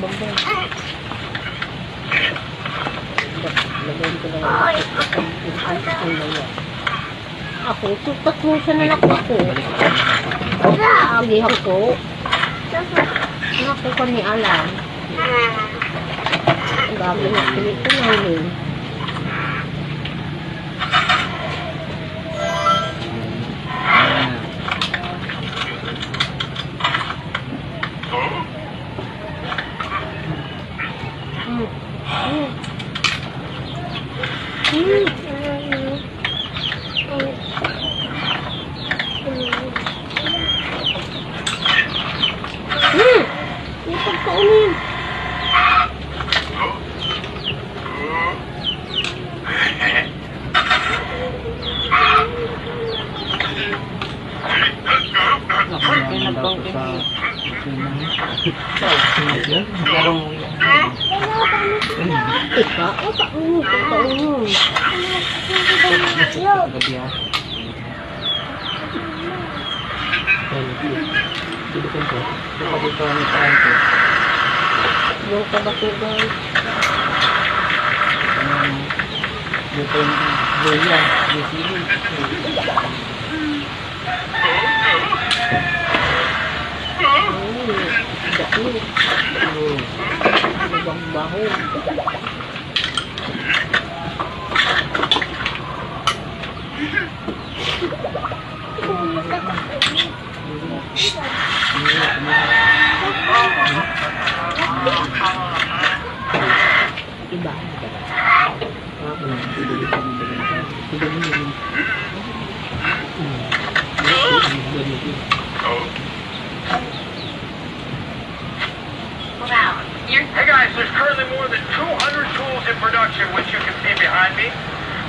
Bambang. Lagayin ko lang. Ako, tutak mo siya na ako. Hindi ako. Ako kami alam. Gabi na pilit ko na yun. Pagkaunin. Yung kabatugan. Yung buya, yung sili. Baho. Iba. Hey guys, there's currently more than 200 tools in production, which you can see behind me.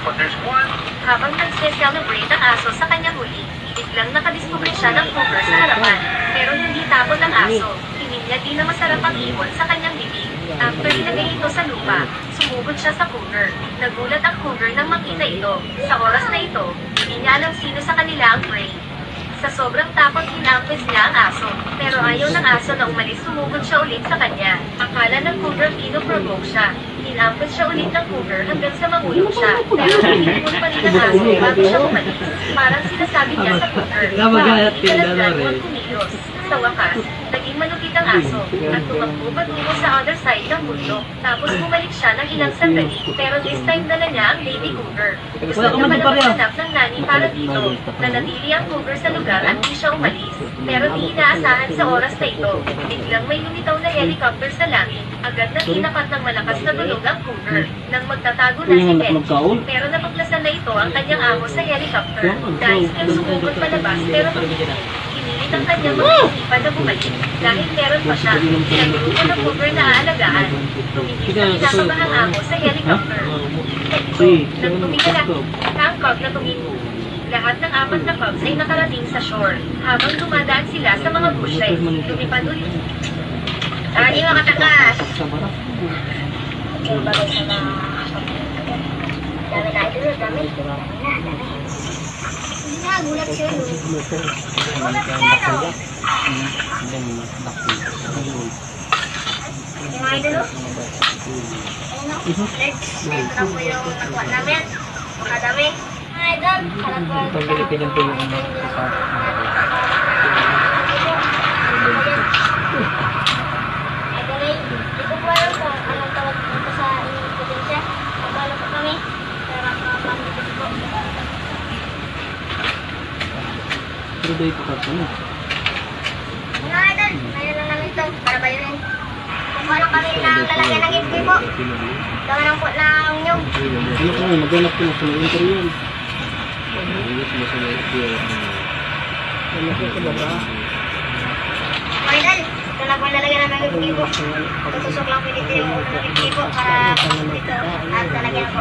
But there's one. Habang nagse-celebrate ang aso sa kanyang huli, biglang nakadiskubre siya ng cougar sa harapan. Pero hindi takot ang aso. Hinilya din na masarap ang ibon sa kanyang bibig. After ilagay ito sa lupa, sumugod siya sa cougar. Nagulat ang cougar nang makita ito. Sa oras na ito, hindi niya alam sino sa kanila ang prey. Sa sobrang takot, hinampis niya ang aso. Pero ayaw ng aso na umalis, sumugod siya ulit sa kanya. Akala ng cougar pinoprovoke siya. Hinampis siya ulit ng cougar hanggang sa mahulog siya. Pero pinipon pa rin ang aso bago siya umalis. Parang sinasabi niya sa cougar, hindi kalagyan mo ang kumilos. Sa wakas, naging malupit ang aso at tumakbo patungo sa other side ng bundok. Tapos bumalik siya ng ilang sandali, pero this time dala niya ang baby cougar. Gusto niya pala maghanap ng nani para dito. Nanatili ang cougar sa lugar at di siya umalis. Pero di inaasahan sa oras na ito. Biglang may lumitaw na helicopter sa langit. Agad na tinapat ng malakas na tunog ang cougar. Nang magtatago na si Benji, pero napaklasan na ito ang kanyang amo sa helicopter. Dahil niyang sumugod palabas pero pinilit ang kanyang mag-isipan na bumalik. Dahil meron pa siya, sinagrupo ng cougar na aalagaan. Tumingin sa kinakabahang amo sa helicopter. Ito, nang tumigalak, tangkog na tumingo. Lahat ng apat na cubs ay nakarating sa shore. Habang dumadaan sila sa mga bushes, lumipad ulit. Tara, mga katakas! Yung bagay sa mga... Dami na ito, dami. Gulat siya, no? Gulat siya, no? Yung idol, no? Next, ito na po yung nakuha namin. Makadami. Idol, Pambili po yung Hindi ko po alam kung anong tawag dito sa inyong probinsya. Pabalo po kami. Pero pamilitis po. Pero dahil po kasi mo. Mga idol, mayroon lang namin ito para bayunin. Kung paano kami ng lalagyan ng hindi po. Gawa ng po ng nyog. Ano po, maghanap ko na sa mga interview. Idol, ito na po lalagyan ng hindi po. Tutusok lang po dito yung hindi po para dito. At lalagyan po.